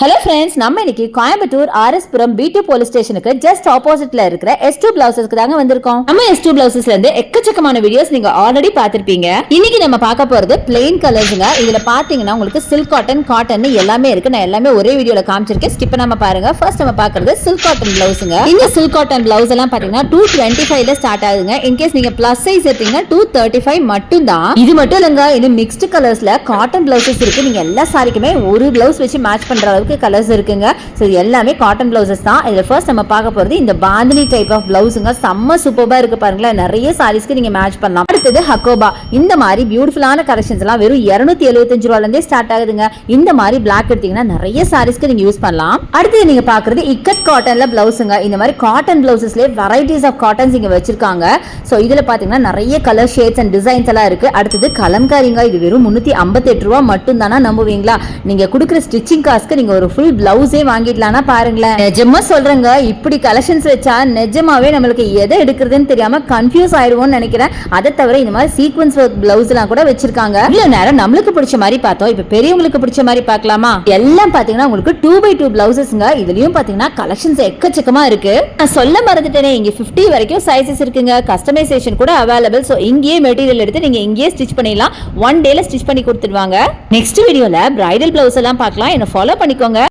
Hello friends, நம்ம இன்னைக்கு Coimbatore RS Puram B2 police ஸ்டேஷனுக்கு ஜஸ்ட் ஆப்போசிட்ல இருக்கிற S2 பிளவுசஸ்க்கு தாங்க வந்திருக்கோம். நம்ம S2 பிளவுசஸ்ல இருந்து எக்கச்சக்கமான வீடியோஸ் நீங்க ஆல்ரெடி பாத்திருப்பீங்க. இன்னைக்கு நம்ம பார்க்க போறது பிளெயின் கலர்ஸ்ங்க. இதுல பாத்தீங்கன்னா உங்களுக்கு சில்க் காட்டன் எல்லாமே இருக்கு. நான் எல்லாமே ஒரே வீடியோல காமிச்சிருக்கேன். ஸ்கிப் பண்ணாம பாருங்க. ஃபர்ஸ்ட் நம்ம பார்க்கிறது சில்க் காட்டன் பிளவுஸ்ங்க. இந்த சில்க் காட்டன் பிளவுஸ் எல்லாம் பாத்தீங்கன்னா 225 ல ஸ்டார்ட் ஆகுதுங்க. இன் கேஸ் நீங்க பிளஸ் சைஸ் எடுத்தீங்கன்னா 235 மட்டும் தான். இது மட்டும் இல்லங்க, இது மிக்ஸ்டு கலர்ஸ்ல காட்டன் பிளவுசஸ் இருக்கு. நீங்க எல்லா சாரிக்குமே ஒரு பிளவுஸ் வச்சு மேட்ச் பண்ற கலர்ஸ் இருக்குங்க. சோ எல்லாமே காட்டன் பிளவுசஸ் தான். இதுல ஃபர்ஸ்ட் நம்ம பார்க்க போறது இந்த பாந்தினி டைப் ஆஃப் பிளவுஸ்ங்க. செம்ம சூப்பரா இருக்கு பாருங்களேன். நிறைய சாரீஸ்க்கு நீங்க மேட்ச் பண்ணலாம். அடுத்தது ஹக்கோபா. இந்த மாதிரி பியூட்டிஃபுல்லான கலெக்ஷன்ஸ் எல்லாம் வெறும் 275 ரூபாயில இருந்தே ஸ்டார்ட் ஆகுதுங்க. இந்த மாதிரி பிளாக் எடுத்தீங்கன்னா நிறைய சாரீஸ்க்கு நீங்க யூஸ் பண்ணலாம். அடுத்து நீங்க பாக்குறது இக்கட் காட்டன்ல பிளவுஸ்ங்க. இந்த மாதிரி காட்டன் பிளவுசஸ்ல வெரைட்டிஸ் ஆஃப் காட்டன்ஸ் இங்க வச்சிருக்காங்க. சோ இதுல பாத்தீங்கன்னா நிறைய கலர் ஷேட்ஸ் அண்ட் டிசைன்ஸ் எல்லாம் இருக்கு. அடுத்தது கலம்காரிங்க. இது வெறும் 358 ரூபாய் மட்டும் தானா, நம்புவீங்களா? நீங்க கொடுக்குற ஸ்டிச்சிங் காஸ்ட்க்கு நீங்க ஒரு ஃபுல் பிளவுஸே வாங்கிடலாம்னா பாருங்களேன். நிஜமா சொல்றேங்க, இப்படி கலெக்ஷன்ஸ் வச்சா நிஜமாவே நம்மளுக்கு எதை எடுக்கிறதுன்னு தெரியாம கன்ஃபியூஸ் ஆயிடுவோம்னு நினைக்கிறேன். அதை தவிர இந்த மாதிரி சீக்வன்ஸ் ஒர்க் பிளவுஸ் எல்லாம் கூட வச்சிருக்காங்க. இவ்வளவு நேரம் நம்மளுக்கு பிடிச்ச மாதிரி பார்த்தோம். இப்ப பெரியவங்களுக்கு பிடிச்ச மாதிரி பார்க்கலாமா? எல்லாம் பாத்தீங்கன்னா உங்களுக்கு 2x2 பிளவுசஸ்ங்க. இதுலயும் பாத்தீங்கன்னா கலெக்ஷன்ஸ் எக்கச்சக்கமா இருக்கு. நான் சொல்ல மறந்துட்டேனே, இங்க 50 வரைக்கும் சைஸஸ் இருக்குங்க. கஸ்டமைசேஷன் கூட அவைலபிள். சோ இங்கேயே மெட்டீரியல் எடுத்து நீங்க இங்கேயே ஸ்டிச் பண்ணிடலாம். 1 டேல ஸ்டிச் பண்ணி கொடுத்துடுவாங்க. நெக்ஸ்ட் வீடியோல பிரைடல் பிளவுஸ் எல்லாம் பார்க்கலாம். என்ன ஃபாலோ பண்ணிக்கோ.